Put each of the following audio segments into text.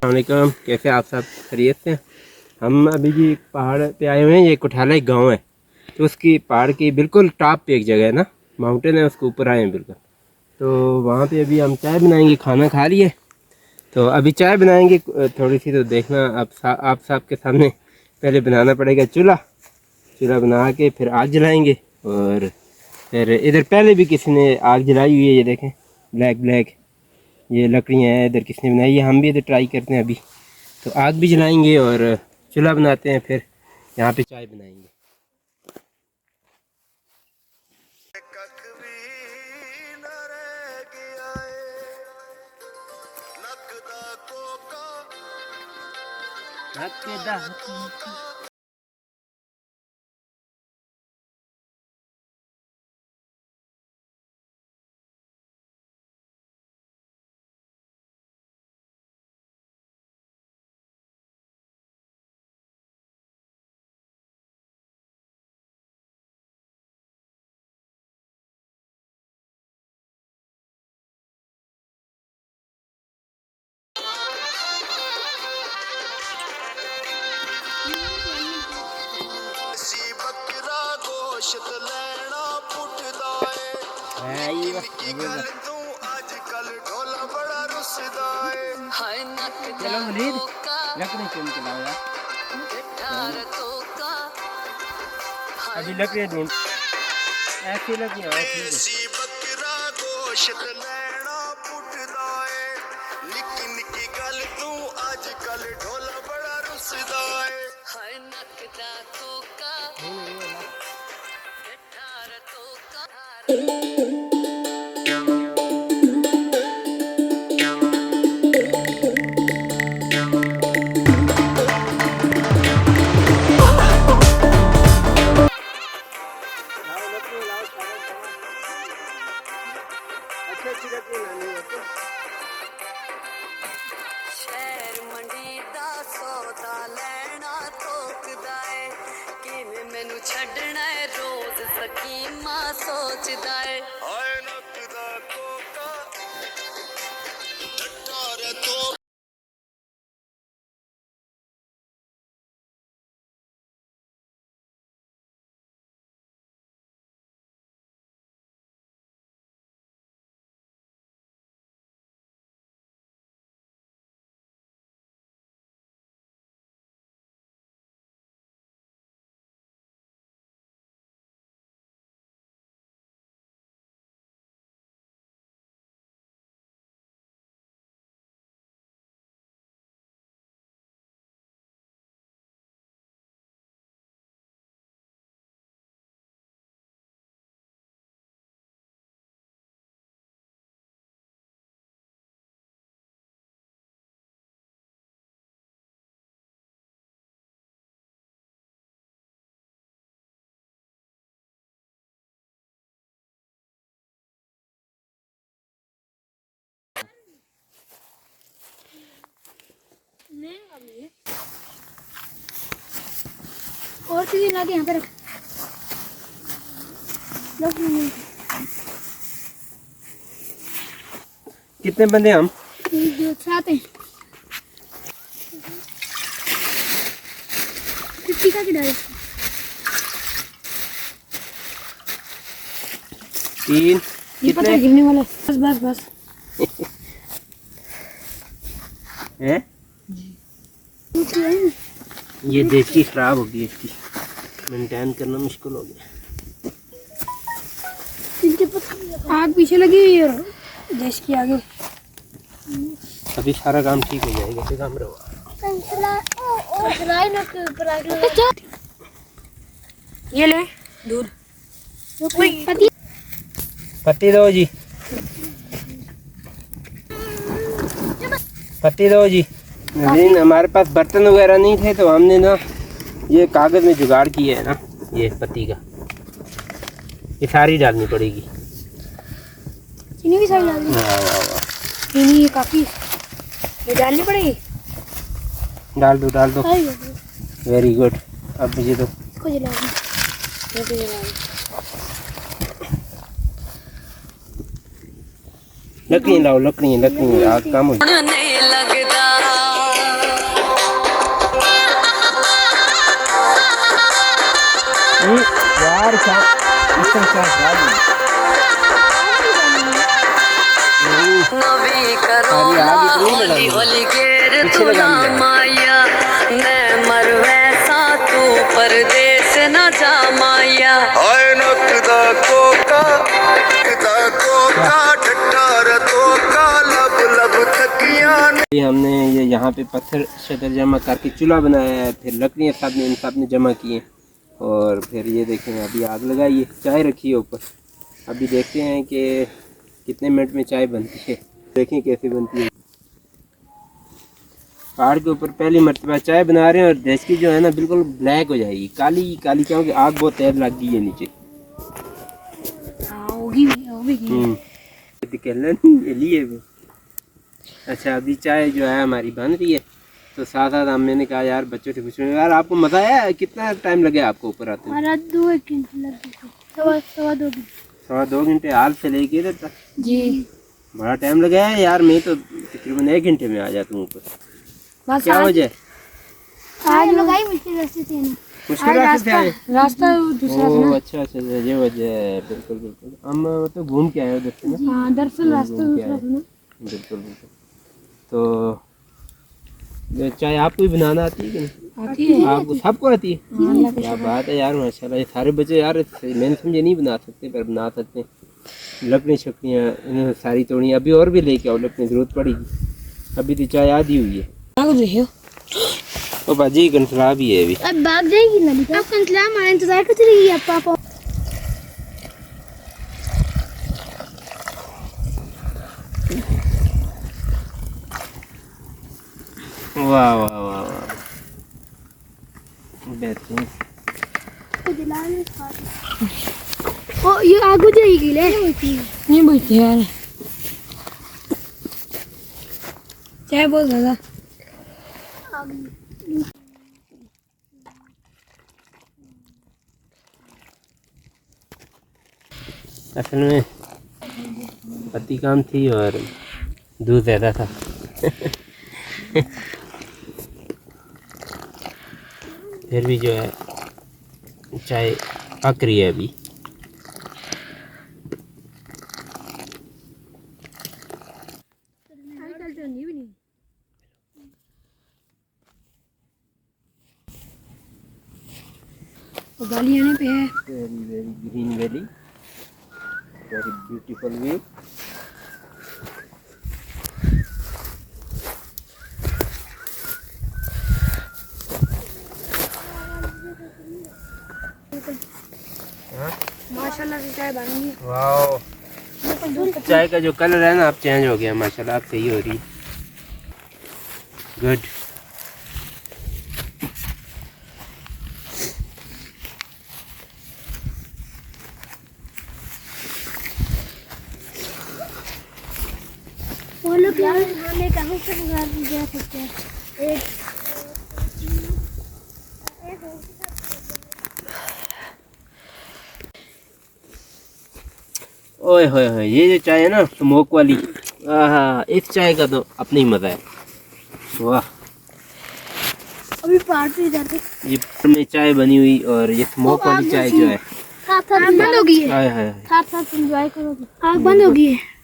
अस्सलाम वालेकुम, कैसे आप सब खैरियत से? हम अभी जी पहाड़ पे आए हुए हैं। ये कुठाला एक गांव है, तो उसकी पहाड़ की बिल्कुल टॉप पे एक जगह है ना, माउंटेन है, उसके ऊपर आए हैं बिल्कुल। तो वहाँ पे अभी हम चाय बनाएंगे, खाना खा लिए तो अभी चाय बनाएंगे थोड़ी सी। तो देखना आप सबके सामने पहले बनाना पड़ेगा चूल्हा बना के फिर आग जलाएंगे। और फिर इधर पहले भी किसी ने आग जलाई हुई है, ये देखें ब्लैक ये लकड़ियाँ हैं, इधर किसने बनाई है। हम भी इधर ट्राई करते हैं अभी। तो आग भी जलाएंगे और चूल्हा बनाते हैं, फिर यहाँ पे चाय बनाएंगे। चलो मुनीर, लकड़ी चुन के लाओ यार। अभी लकड़ियाँ ढूंढ ऐसी लकड़ियाँ छड़ना है रोज सकीमा सोचदा है और चीजें ला के यहाँ पे रख। कितने बंदे हम? जो साथ हैं। टीका की डाली 3 कितने गिरने वाला। बस हैं? ये देसी खराब हो गई, इसकी मेंटेन करना मुश्किल हो गया। आग पीछे लगी हुई है देश की आगे। अभी सारा काम ठीक हो जाएगा। काम रहो ये ले दूध पत्ती दो जी, पत्ती दो जी। लेकिन हमारे पास बर्तन वगैरह नहीं थे, तो हमने ना ये कागज़ में जुगाड़ किया है ना, ये पत्ती का, ये सारी डालनी पड़ेगी। चीनी भी सारी डालनी। चीनी काफ़ी ये डालनी पड़ेगी। डाल दो। Very good. अब मुझे दो। इसको जला दो। लकड़ियाँ लाओ, लकड़ियाँ आग कम हो जाए। यार चाय अच्छा चाय नवी करो ना होली होली गेर तू ना माया मैं मर वैसा तू परदेस न जा माया हाय नकदा कोका ठट्ठार तोका लब लब थकियां ये हमने ये यहाँ पे पत्थर शटर जमा करके चूल्हा बनाया है, फिर लकड़ियाँ सब ने जमा की हैं और फिर ये देखें अभी आग लगाई है, चाय रखी है ऊपर। अभी देखते हैं कि कितने मिनट में चाय बनती है, देखें कैसे बनती है। पहाड़ के ऊपर पहली मर्तबा चाय बना रहे हैं और देश की जो है ना बिल्कुल ब्लैक हो जाएगी, काली काली, क्योंकि आग बहुत तेज लग गई है नीचे। लिए भी। अच्छा अभी चाय जो है हमारी बन रही है, तो साथ साथ हम मैंने कहा यार बच्चों से पूछने, यार आपको मज़ा आया, कितना टाइम लगे आपको ऊपर आते हैं? 2 घंटे लग गए, सवा 2 घंटे। 2.25 घंटे हाल से लेके इधर तक? जी बड़ा टाइम लगा है यार, मैं तो तकरीबन 1 घंटे में आ जाता हूँ ऊपर। क्या वजह? आज लोग आई मुश्किल रास्ते से ना, मुश्किल रास्ते से आए? रास्ता दूसरा था ओह ना। अच्छा अच्छा, ये वजह है। बिल्कुल बिल्कुल, हम मतलब घूम के आए उधर से ना। हाँ दरअसल रास्ता घूम के दूसरा आए। था ना। बिल्कुल बिल्कुल। तो ये चाय आपको ही बनाना आती है कि नहीं? आती है। आपको सबको आती है? क्या बात है यार, माशाल्लाह। ये सारे बच्चे यार, मैंने समझे नहीं बना सकते, पर बना सकते हैं। लकड़ी शकड़ियाँ इन्होंने सारी तोड़ी, अभी और भी लेके आओ, लकड़ी जरूरत पड़ेगी। अभी तो चाय आधी हुई है। ओ बाजी कंसला भी है अभी। अब भाग जाएगी ना बेटा, अब कंसला हमारा इंतजार करती रहेगी अब पापा। वाह वाह वाह वाह, बेहतरीन। ओ ये आगू जाएगी ले, नहीं बैठी यार, चाय बहुत ज्यादा। असल में पत्ती कम थी और दूध ज़्यादा था। फिर भी जो है चाय पक रही है अभी। गाली आने पे है। Very very green valley, very beautiful view. माशाल्लाह से चाय बन गई। वाह, चाय का जो कलर है ना अब चेंज हो गया माशाल्लाह, अब सही हो रही है। गुड। वो लोग यार हमें कहीं से जा सकते हैं। एक ओए होए होए, ये जो चाय है ना स्मोक वाली, आहा, इस चाय का तो अपना ही मज़ा है। वाह, अभी पार्टी जाते ये में चाय बनी हुई और ये स्मोक वाली चाय जो है, साथ बंद हो गई है। हाय हाय। साथ एंजॉय करोगे। आग बंद हो गई है।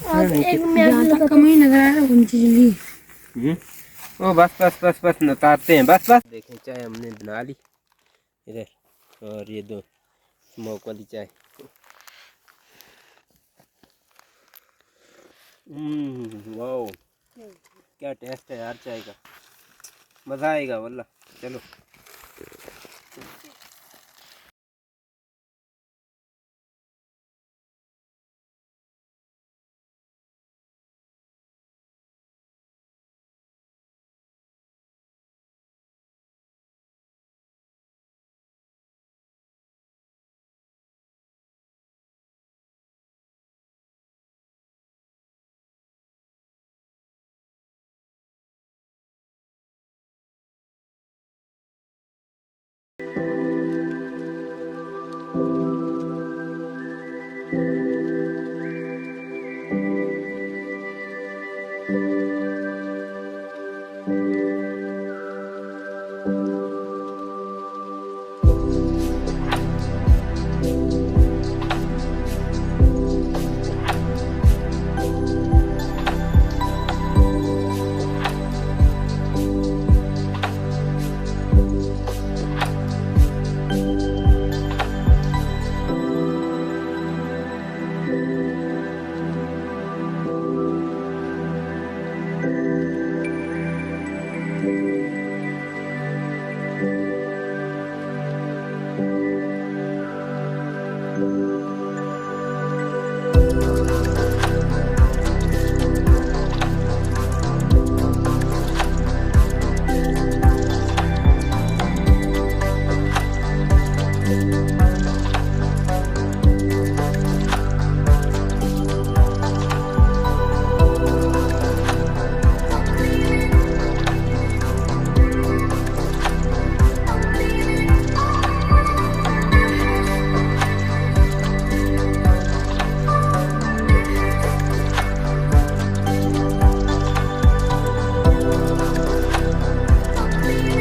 और एक में कम ही नजर आ रहा है कौन सी जल्दी। ओ बस बस बस बस, नतारते हैं, बस बस। देखें चाय हमने बना ली इधर, और ये दो स्मोक वाली चाय। वाओ, क्या टेस्ट है यार चाय का, मज़ा आएगा वल्ला। चलो।